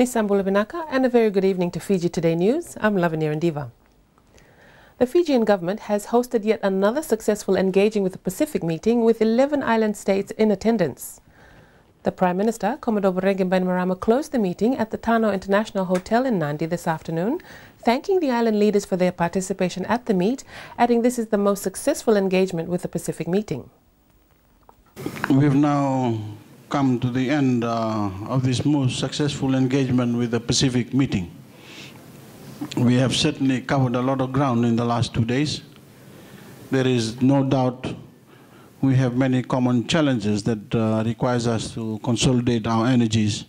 Nisambula Binaka, and a very good evening to Fiji Today News. I'm Lavanir Ndiva. The Fijian government has hosted yet another successful Engaging with the Pacific meeting with 11 island states in attendance. The Prime Minister, Commodore Borenge Bainimarama, closed the meeting at the Tano International Hotel in Nadi this afternoon, thanking the island leaders for their participation at the meet, adding this is the most successful engagement with the Pacific meeting. We've now come to the end of this most successful engagement with the Pacific meeting. We have certainly covered a lot of ground in the last 2 days. There is no doubt we have many common challenges that requires us to consolidate our energies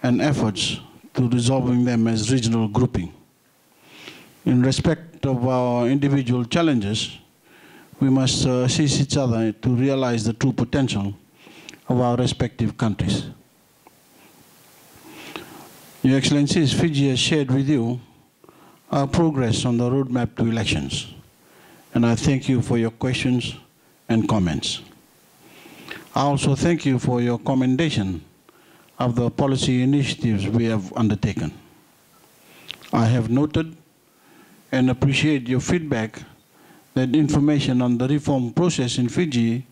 and efforts to resolving them as regional grouping. In respect of our individual challenges, we must assist each other to realize the true potential of our respective countries. Your Excellencies, Fiji has shared with you our progress on the roadmap to elections, and I thank you for your questions and comments. I also thank you for your commendation of the policy initiatives we have undertaken. I have noted and appreciate your feedback that information on the reform process in Fiji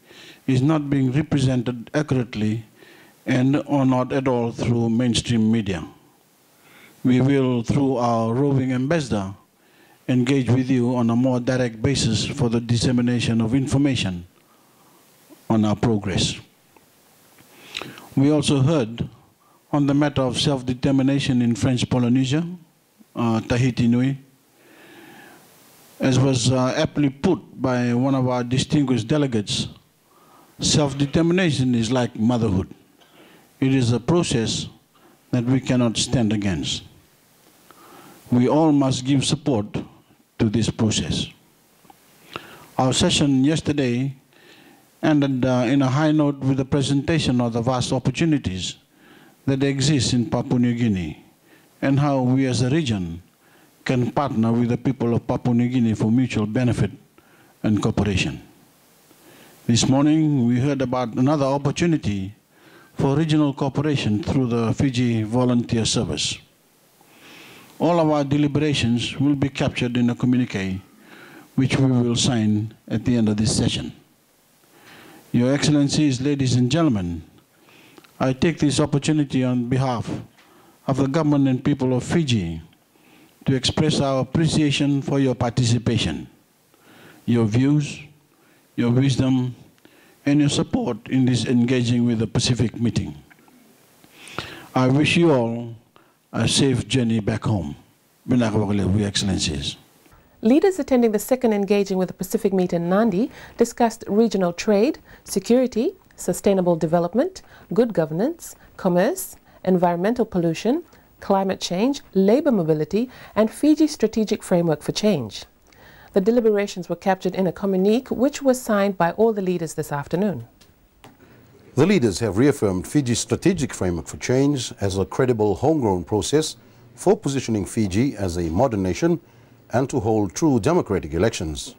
is not being represented accurately and or not at all through mainstream media. We will, through our roving ambassador, engage with you on a more direct basis for the dissemination of information on our progress. We also heard on the matter of self-determination in French Polynesia, Tahiti Nui, as was aptly put by one of our distinguished delegates. Self-determination is like motherhood. It is a process that we cannot stand against. We all must give support to this process. Our session yesterday ended in a high note with the presentation of the vast opportunities that exist in Papua New Guinea and how we as a region can partner with the people of Papua New Guinea for mutual benefit and cooperation. This morning, we heard about another opportunity for regional cooperation through the Fiji Volunteer Service. All of our deliberations will be captured in a communique, which we will sign at the end of this session. Your Excellencies, ladies and gentlemen, I take this opportunity on behalf of the government and people of Fiji to express our appreciation for your participation, your views, your wisdom, and your support in this Engaging with the Pacific meeting. I wish you all a safe journey back home. Your Excellencies. Leaders attending the second Engaging with the Pacific meet in Nadi discussed regional trade, security, sustainable development, good governance, commerce, environmental pollution, climate change, labor mobility, and Fiji's strategic framework for change. The deliberations were captured in a communique which was signed by all the leaders this afternoon. The leaders have reaffirmed Fiji's strategic framework for change as a credible homegrown process for positioning Fiji as a modern nation and to hold true democratic elections.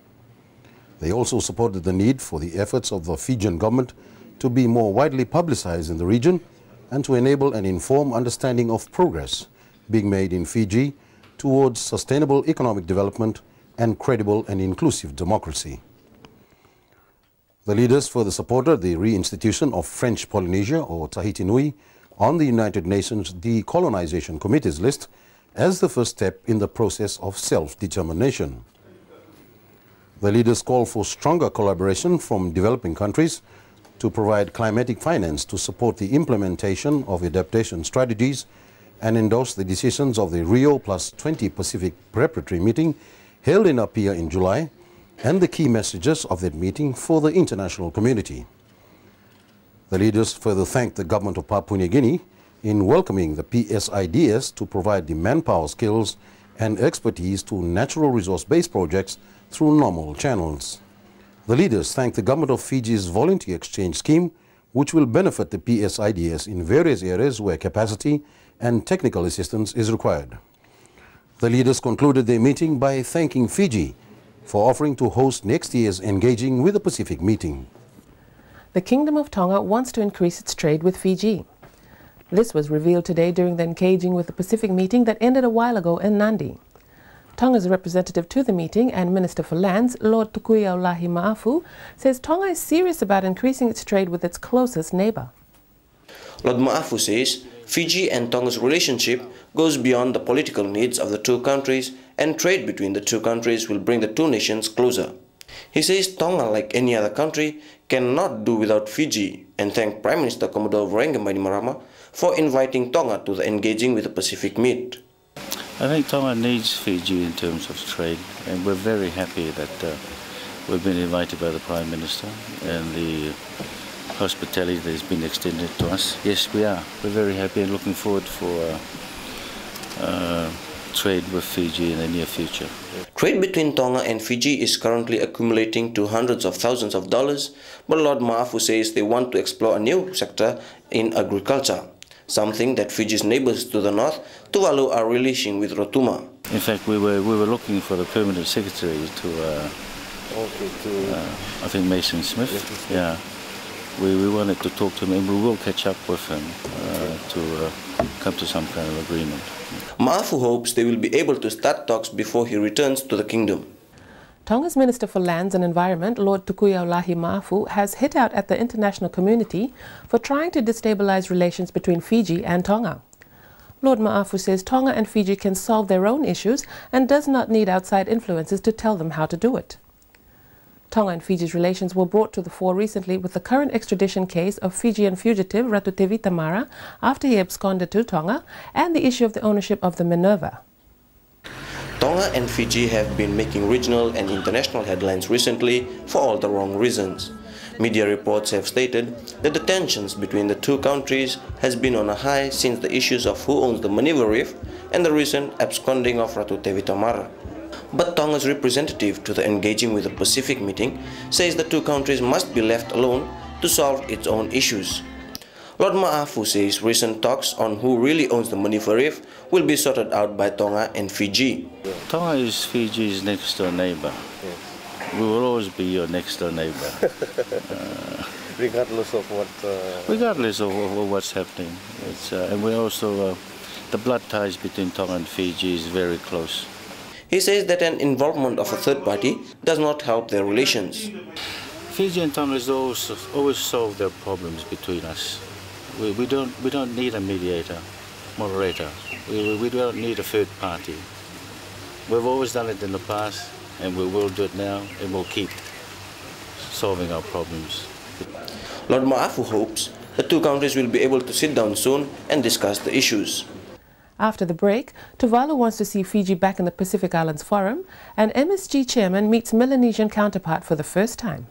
They also supported the need for the efforts of the Fijian government to be more widely publicized in the region and to enable an informed understanding of progress being made in Fiji towards sustainable economic development and credible and inclusive democracy. The leaders further supported the reinstitution of French Polynesia or Tahiti Nui on the United Nations Decolonization Committee's list as the first step in the process of self-determination. The leaders call for stronger collaboration from developing countries to provide climatic finance to support the implementation of adaptation strategies and endorse the decisions of the Rio+20 Pacific Preparatory Meeting held in Apia in July and the key messages of that meeting for the international community. The leaders further thanked the government of Papua New Guinea in welcoming the PSIDS to provide the manpower skills and expertise to natural resource-based projects through normal channels. The leaders thanked the government of Fiji's volunteer exchange scheme, which will benefit the PSIDS in various areas where capacity and technical assistance is required. The leaders concluded their meeting by thanking Fiji for offering to host next year's Engaging with the Pacific meeting. The Kingdom of Tonga wants to increase its trade with Fiji. This was revealed today during the Engaging with the Pacific meeting that ended a while ago in Nadi. Tonga's representative to the meeting and Minister for Lands, Lord Tukuiaulahi Ma'afu, says Tonga is serious about increasing its trade with its closest neighbour. Lord Ma'afu says Fiji and Tonga's relationship goes beyond the political needs of the two countries, and trade between the two countries will bring the two nations closer. He says Tonga, like any other country, cannot do without Fiji, and thanked Prime Minister Commodore Vorenga Bainimarama for inviting Tonga to the Engaging with the Pacific meet. I think Tonga needs Fiji in terms of trade, and we're very happy that we've been invited by the Prime Minister and the hospitality that has been extended to us. Yes, we are. We're very happy and looking forward for trade with Fiji in the near future. Trade between Tonga and Fiji is currently accumulating to hundreds of thousands of dollars, but Lord Ma'afu says they want to explore a new sector in agriculture, something that Fiji's neighbours to the north, Tuvalu, are relishing with Rotuma. In fact, we were looking for the permanent secretary to I think Mason Smith. Yeah, we wanted to talk to him, and we will catch up with him to come to some kind of agreement. Ma'afu hopes they will be able to start talks before he returns to the kingdom. Tonga's Minister for Lands and Environment, Lord Tukuiaulahi Ma'afu, has hit out at the international community for trying to destabilize relations between Fiji and Tonga. Lord Ma'afu says Tonga and Fiji can solve their own issues and does not need outside influences to tell them how to do it. Tonga and Fiji's relations were brought to the fore recently with the current extradition case of Fijian fugitive Ratu Tamara after he absconded to Tonga, and the issue of the ownership of the Minerva. Tonga and Fiji have been making regional and international headlines recently for all the wrong reasons. Media reports have stated that the tensions between the two countries has been on a high since the issues of who owns the Minerva Reef and the recent absconding of Ratu Tamara. But Tonga's representative to the Engaging with the Pacific meeting says the two countries must be left alone to solve its own issues. Lord Ma'afu says recent talks on who really owns the Minerva Reef will be sorted out by Tonga and Fiji. Tonga is Fiji's next door neighbour. We will always be your next door neighbour. Regardless of what... Regardless of what's happening. And we also, the blood ties between Tonga and Fiji is very close. He says that an involvement of a third party does not help their relations. Fiji and Tonga always solve their problems between us. We don't need a mediator, moderator. We don't need a third party. We've always done it in the past, and we will do it now, and we'll keep solving our problems. Lord Ma'afu hopes the two countries will be able to sit down soon and discuss the issues. After the break, Tuvalu wants to see Fiji back in the Pacific Islands Forum, and MSG chairman meets Melanesian counterpart for the first time.